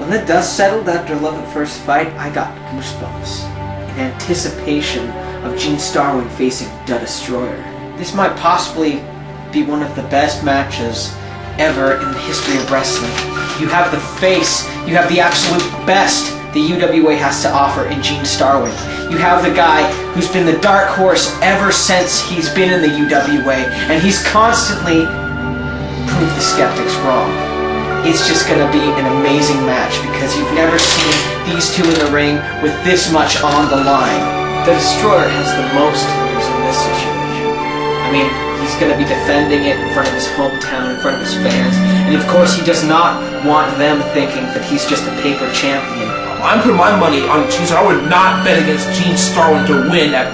When the dust settled after Love at First Fight, I got goosebumps in anticipation of Gene Starwind facing The Destroyer. This might possibly be one of the best matches ever in the history of wrestling. You have the face, you have the absolute best the UWA has to offer in Gene Starwind. You have the guy who's been the dark horse ever since he's been in the UWA, and he's constantly proved the skeptics wrong. It's just going to be an amazing match because you've never seen these two in the ring with this much on the line. The Destroyer has the most to lose in this situation. I mean, he's going to be defending it in front of his hometown, in front of his fans, and of course he does not want them thinking that he's just a paper champion. I'm putting my money on Gene Starwind. I would not bet against Gene Starwind to win at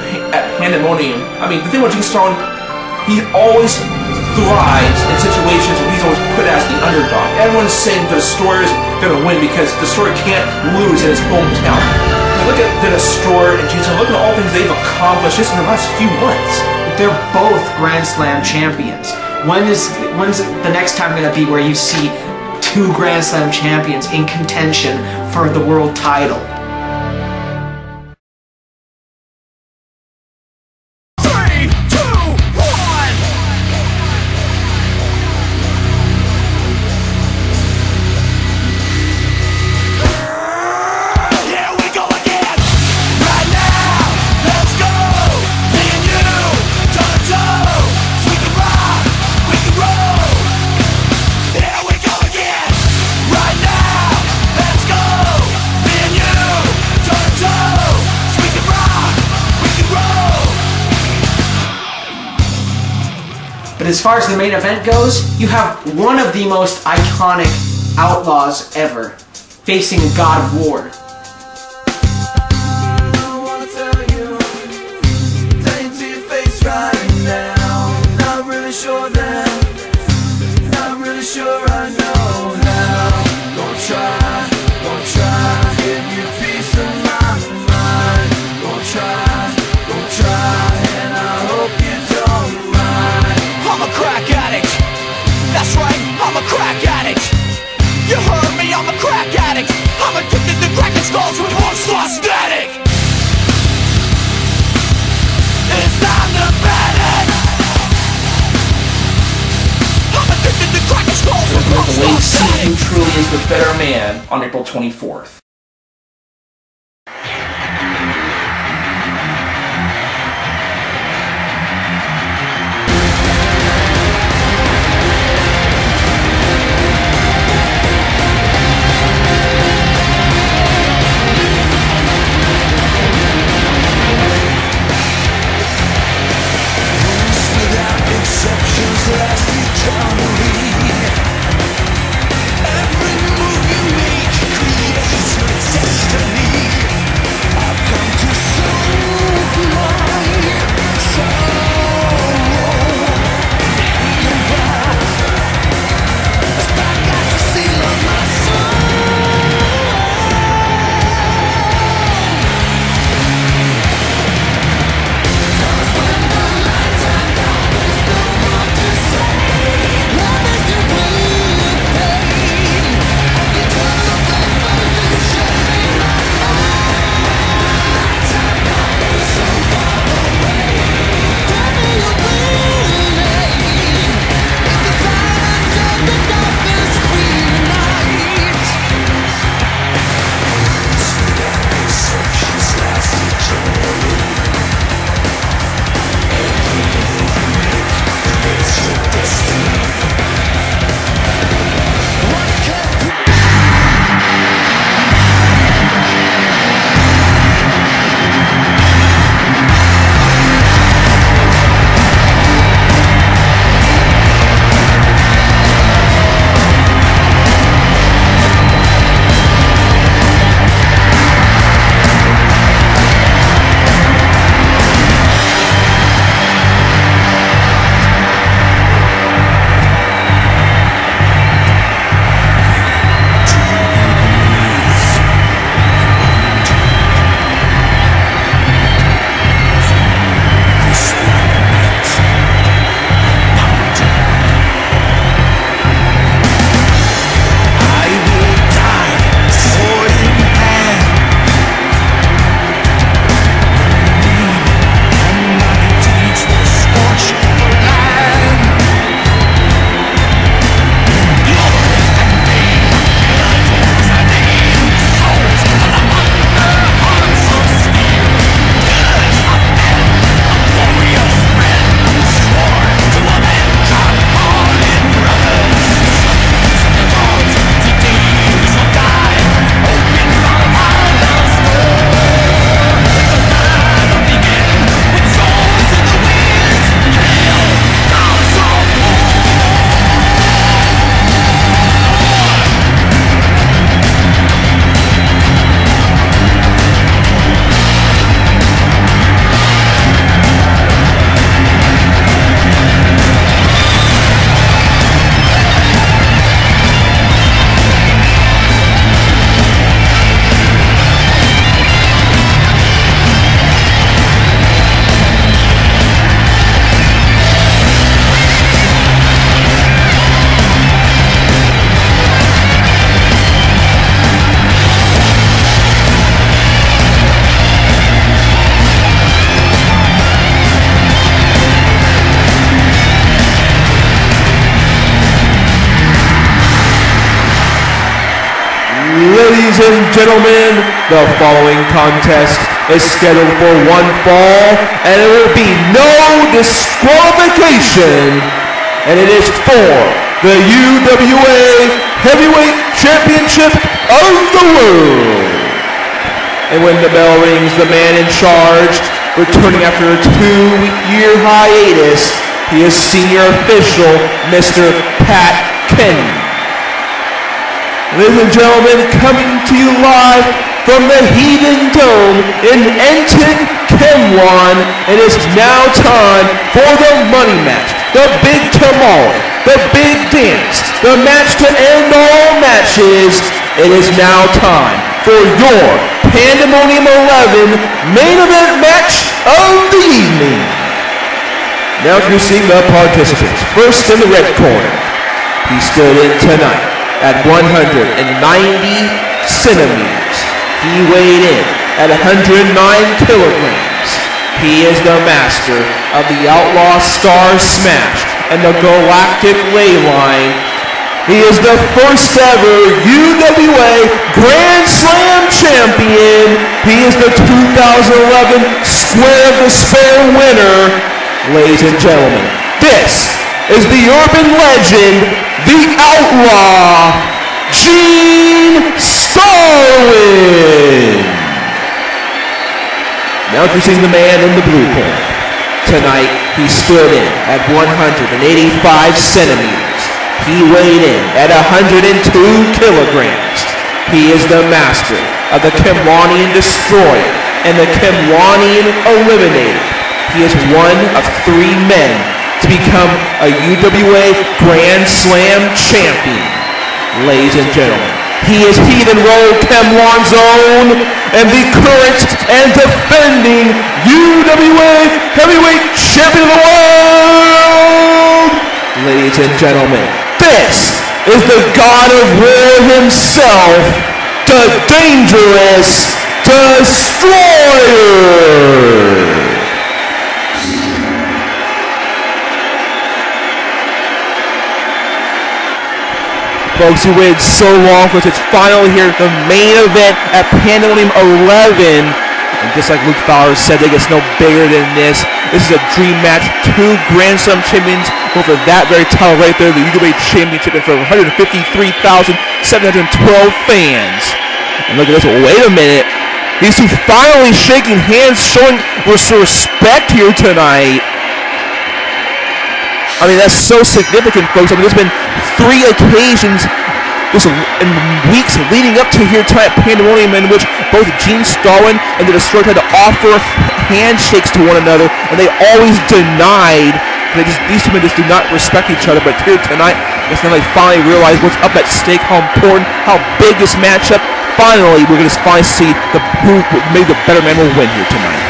Pandemonium. I mean, the thing about Gene Starwind, he always thrives in situations where he's always put as the underdog. Everyone's saying the Destroyer is going to win because the Destroyer can't lose in his hometown. I mean, look at the Destroyer and Gene Starwind. Look at all things they've accomplished just in the last few months. They're both Grand Slam champions. When's the next time going to be where you see two Grand Slam champions in contention for the world title? But as far as the main event goes, you have one of the most iconic outlaws ever facing a god of war. I wanna tell you, tell you to your face right now. Not really sure then, not really sure I know how. Gonna try, give you peace of my mind. Gonna try, and I hope you don't mind. I'm a crack addict, that's right, I'm a crack addict. You heard me, I'm a crack addict. I'm addicted to cracking skulls with one-slot static. It's time to panic. I'm addicted to cracking skulls with one-slot static. Who truly is the better man on April 24th. Exceptions last eternally. Every move you make creates Ladies and gentlemen, the following contest is scheduled for one fall, and it will be no disqualification, and it is for the UWA Heavyweight Championship of the world. And when the bell rings, the man in charge, returning after a 2-year hiatus, he is senior official, Mr. Pat Quinton. Ladies and gentlemen, coming to you live from the Heathen Dome in Enton, Kemwan, it is now time for the money match, the big tamale, the big dance, the match to end all matches. It is now time for your Pandemonium 11 main event match of the evening. Now introducing the participants. First in the red corner, he stood in tonight at 190 centimeters. He weighed in at 109 kilograms. He is the master of the Outlaw Star Smash and the Galactic Ley Line. He is the first ever UWA Grand Slam champion. He is the 2011 Square of Despair winner. Ladies and gentlemen, this is the urban legend, the Outlaw, Starwind. Now introducing the man in the blue corner. Tonight, he stood in at 185 centimeters. He weighed in at 102 kilograms. He is the master of the Kemwanian Destroyer and the Kemwanian Eliminator. He is one of 3 men to become a UWA Grand Slam champion. Ladies and gentlemen, he is Heathen Road Kemwan's own and the current and defending UWA Heavyweight Champion of the world. Ladies and gentlemen, this is the God of War himself, the Dangerous Destroyer. Folks, who waited so long for it's finally here, the main event at Pandemonium 11. And just like Luke Fowler said, it gets no bigger than this. This is a dream match. 2 Grand Slam champions go for that very title right there, the UWA Championship, in front of 153,712 fans. And look at this, wait a minute. These two finally shaking hands, showing some respect here tonight. I mean, that's so significant, folks. I mean, there's been 3 occasions just in weeks leading up to here tonight at Pandemonium in which both Gene Starwind and the Destroyer tried to offer handshakes to one another, and they always denied. These two men just do not respect each other. But here tonight, I guess now they finally realize what's up at stake, how important, how big this matchup. Finally, we're going to finally see who maybe the better man will win here tonight.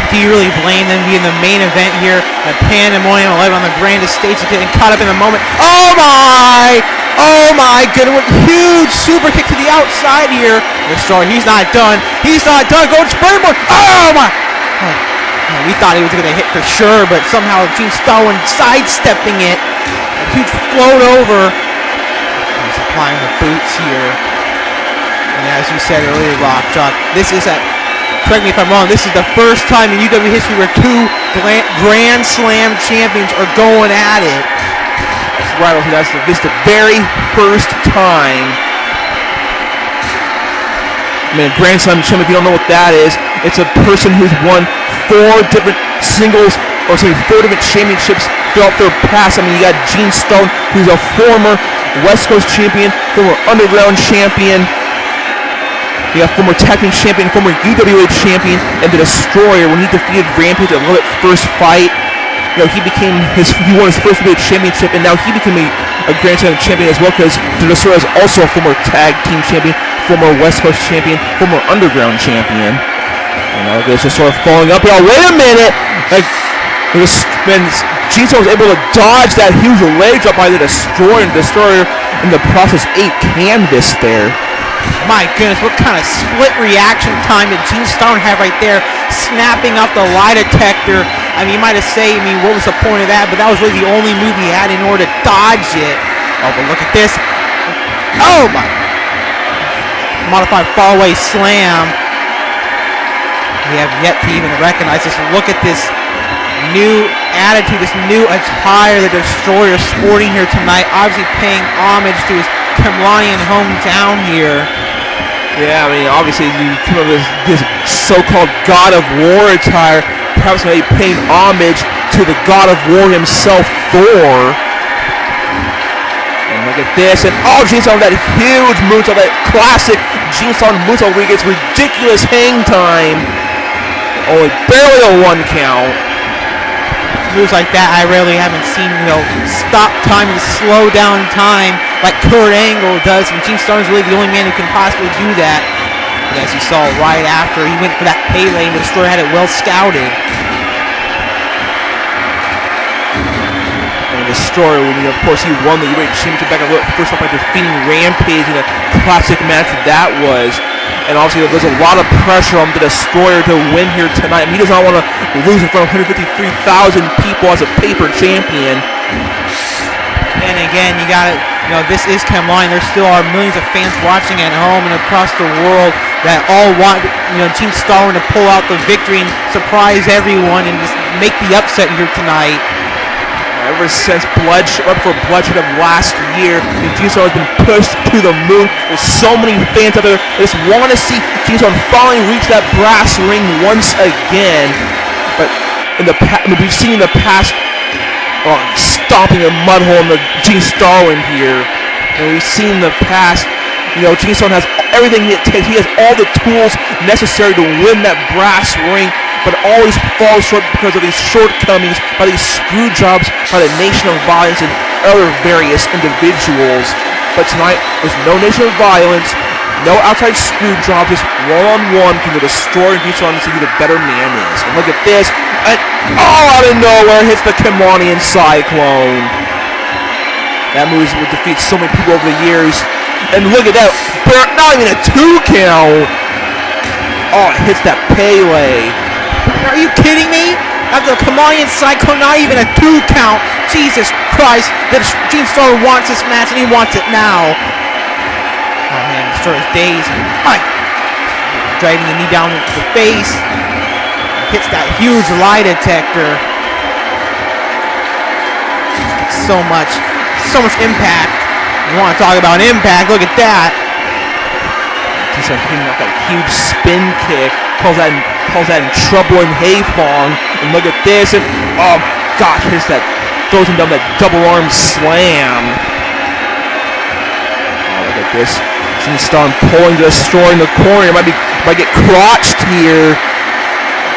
Do you really blame them being the main event here at Pandemonium 11 on the grandest stage, getting caught up in the moment? Oh my goodness, huge super kick to the outside here. Destroyer, he's not done. Go to springboard. Oh my. Oh, we thought he was going to hit for sure, but somehow Gene Starwind sidestepping it. A huge float over. He's applying the boots here. And as you said earlier, Jock, this is correct me if I'm wrong, this is the first time in UWA history where 2 Grand Slam champions are going at it. That's right, this is the very first time. I mean, Grand Slam champion, if you don't know what that is, it's a person who's won 4 different championships throughout their past. I mean, you got Gene Starwind, who's a former West Coast champion, former Underground champion. You have former tag team champion, former UWA champion, and the Destroyer. When he defeated Rampage at the first fight, he won his first UWA championship, and now he became a Grand Slam champion as well, because the Destroyer is also a former tag team champion, former West Coast champion, former Underground champion. It's just sort of falling up here. Wait a minute! Gene Starwind was able to dodge that huge leg drop by the Destroyer, and the Destroyer in the process ate canvas there. My goodness, what kind of split reaction time did Gene Starwind have right there, snapping up the lie detector? I mean, you might have said, what was the point of that? But that was really the only move he had in order to dodge it. Oh, but look at this. Oh, my. modified fallaway slam. We have yet to even recognize this. Look at this new attitude, this new attire the Destroyer is sporting here tonight. Obviously paying homage to his Kamlanian hometown here. Yeah, I mean, obviously you come up with this so-called God of War attire, perhaps maybe paying homage to the God of War himself, Thor. And look at this, and oh, Gene Starwind, that huge moonsault, that classic Gene Starwind moonsault where he gets ridiculous hang time. Only barely a 1 count. Moves like that I rarely haven't seen, stop time and slow down time like Kurt Angle does, and Gene Starwind's really the only man who can possibly do that. But as you saw right after, he went for that Pele, and the Destroyer had it well scouted. And the Destroyer, of course, he won the UWA Championship back first off by defeating Rampage in a classic match that was. And obviously there's a lot of pressure on the Destroyer to win here tonight. I mean, he does not want to lose in front of 153,000 people as a paper champion. And again, you got it. This is Kamlanian. There still are millions of fans watching at home and across the world that all want, Gene Starwind to pull out the victory and surprise everyone and just make the upset here tonight. Ever since Bloodshed, right before Bloodshed of last year, Gene Starwind has been pushed to the moon. There's so many fans out there that just want to see Gene Starwind finally reach that brass ring once again. But in the we've seen in the past stomping a mud hole in the Gene Starwind here. And we've seen in the past, Gene Starwind has everything it takes. He has all the tools necessary to win that brass ring, but always falls short because of these shortcomings by these screw jobs by the Nation of Violence and other various individuals. But tonight, there's no Nation of Violence, no outside screw job, just one-on-one between the Destroyer and Gene Starwind to see who the better man is. And look at this, and out of nowhere hits the Kamlanian Cyclone. That move will defeat so many people over the years. And look at that, not even a 2 count. Oh, it hits that Pele. Are you kidding me? After the Kamlanian Cyclone, not even a 2 count. Jesus Christ. Gene Starwind wants this match, and he wants it now. Oh, man, the Destroyer's dazed. Driving the knee down the face. Hits that huge lie detector. So much impact. You want to talk about impact, look at that. He's hitting off that huge spin kick. Calls that in trouble in Hayfong. And look at this, and oh gosh, throws him down that double arm slam. Oh, look at this. Gene Starwind pulling the Destroyer in the corner. It might get crotched here.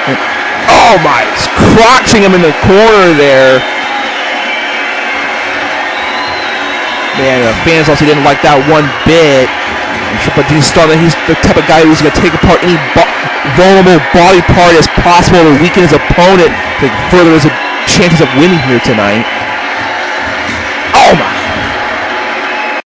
And, oh my, it's crotching him in the corner there. Man, the fans also didn't like that one bit. But Gene Starwind, he's the type of guy who's going to take apart any vulnerable body part as possible to weaken his opponent to further his chances of winning here tonight.